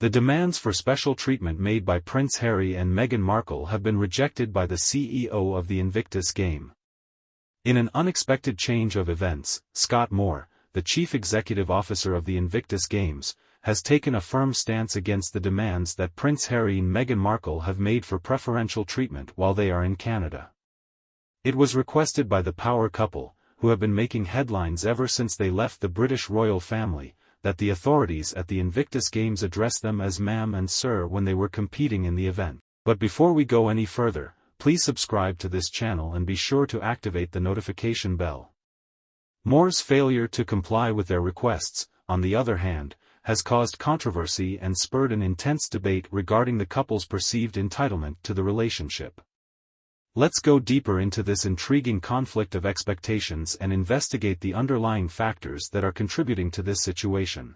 The demands for special treatment made by Prince Harry and Meghan Markle have been rejected by the CEO of the Invictus Game. In an unexpected change of events, Scott Moore, the chief executive officer of the Invictus Games, has taken a firm stance against the demands that Prince Harry and Meghan Markle have made for preferential treatment while they are in Canada. It was requested by the power couple, who have been making headlines ever since they left the British royal family, that the authorities at the Invictus Games address them as ma'am and sir when they were competing in the event. But before we go any further, please subscribe to this channel and be sure to activate the notification bell. Moore's failure to comply with their requests, on the other hand, has caused controversy and spurred an intense debate regarding the couple's perceived entitlement to the relationship. Let's go deeper into this intriguing conflict of expectations and investigate the underlying factors that are contributing to this situation.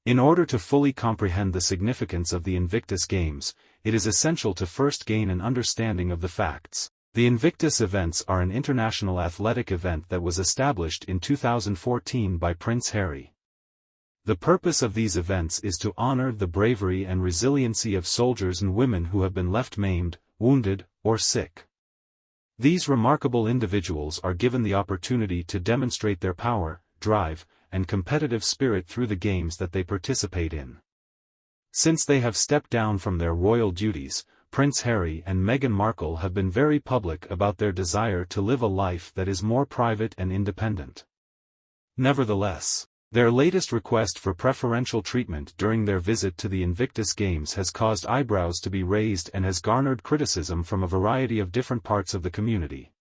In order to fully comprehend the significance of the Invictus Games, it is essential to first gain an understanding of the facts. The Invictus events are an international athletic event that was established in 2014 by Prince Harry. The purpose of these events is to honor the bravery and resiliency of soldiers and women who have been left maimed, wounded, or sick. These remarkable individuals are given the opportunity to demonstrate their power, drive, and competitive spirit through the games that they participate in. Since they have stepped down from their royal duties, Prince Harry and Meghan Markle have been very public about their desire to live a life that is more private and independent. Nevertheless, their latest request for preferential treatment during their visit to the Invictus Games has caused eyebrows to be raised and has garnered criticism from a variety of different parts of the community.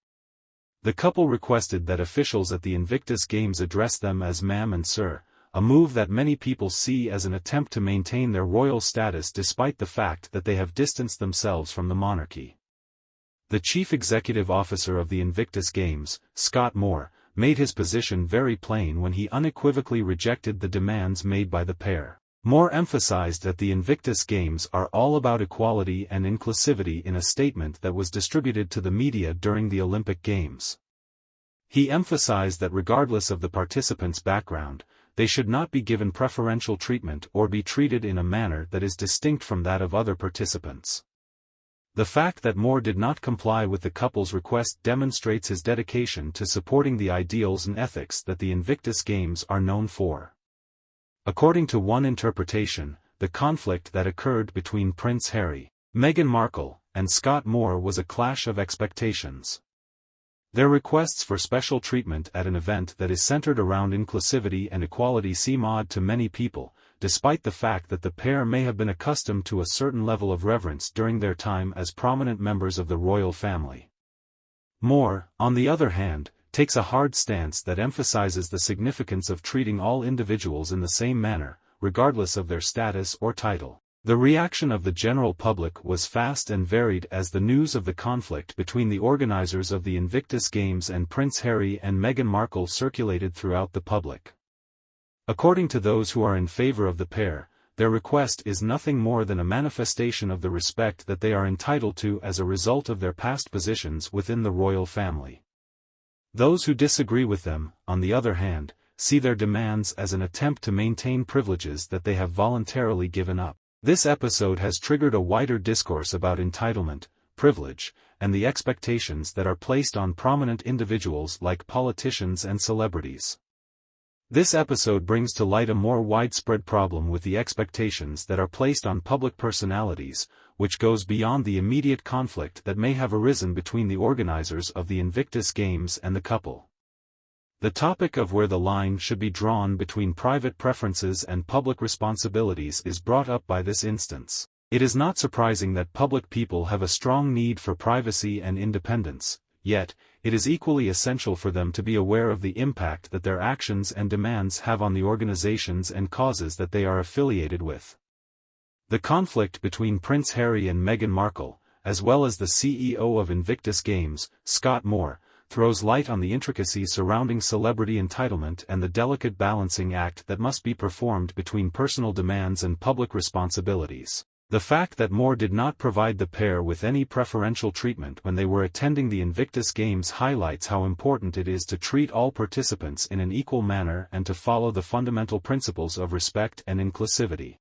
The couple requested that officials at the Invictus Games address them as ma'am and sir, a move that many people see as an attempt to maintain their royal status despite the fact that they have distanced themselves from the monarchy. The chief executive officer of the Invictus Games, Scott Moore, made his position very plain when he unequivocally rejected the demands made by the pair. Moore emphasized that the Invictus Games are all about equality and inclusivity in a statement that was distributed to the media during the Olympic Games. He emphasized that regardless of the participants' background, they should not be given preferential treatment or be treated in a manner that is distinct from that of other participants. The fact that Moore did not comply with the couple's request demonstrates his dedication to supporting the ideals and ethics that the Invictus Games are known for. According to one interpretation, the conflict that occurred between Prince Harry, Meghan Markle, and Scott Moore was a clash of expectations. Their requests for special treatment at an event that is centered around inclusivity and equality seem odd to many people, despite the fact that the pair may have been accustomed to a certain level of reverence during their time as prominent members of the royal family. Moore, on the other hand, takes a hard stance that emphasizes the significance of treating all individuals in the same manner, regardless of their status or title. The reaction of the general public was fast and varied as the news of the conflict between the organizers of the Invictus Games and Prince Harry and Meghan Markle circulated throughout the public. According to those who are in favor of the pair, their request is nothing more than a manifestation of the respect that they are entitled to as a result of their past positions within the royal family. Those who disagree with them, on the other hand, see their demands as an attempt to maintain privileges that they have voluntarily given up. This episode has triggered a wider discourse about entitlement, privilege, and the expectations that are placed on prominent individuals like politicians and celebrities. This episode brings to light a more widespread problem with the expectations that are placed on public personalities, which goes beyond the immediate conflict that may have arisen between the organizers of the Invictus Games and the couple. The topic of where the line should be drawn between private preferences and public responsibilities is brought up by this instance. It is not surprising that public people have a strong need for privacy and independence, yet, it is equally essential for them to be aware of the impact that their actions and demands have on the organizations and causes that they are affiliated with. The conflict between Prince Harry and Meghan Markle, as well as the CEO of Invictus Games, Scott Moore, throws light on the intricacies surrounding celebrity entitlement and the delicate balancing act that must be performed between personal demands and public responsibilities. The fact that Moore did not provide the pair with any preferential treatment when they were attending the Invictus Games highlights how important it is to treat all participants in an equal manner and to follow the fundamental principles of respect and inclusivity.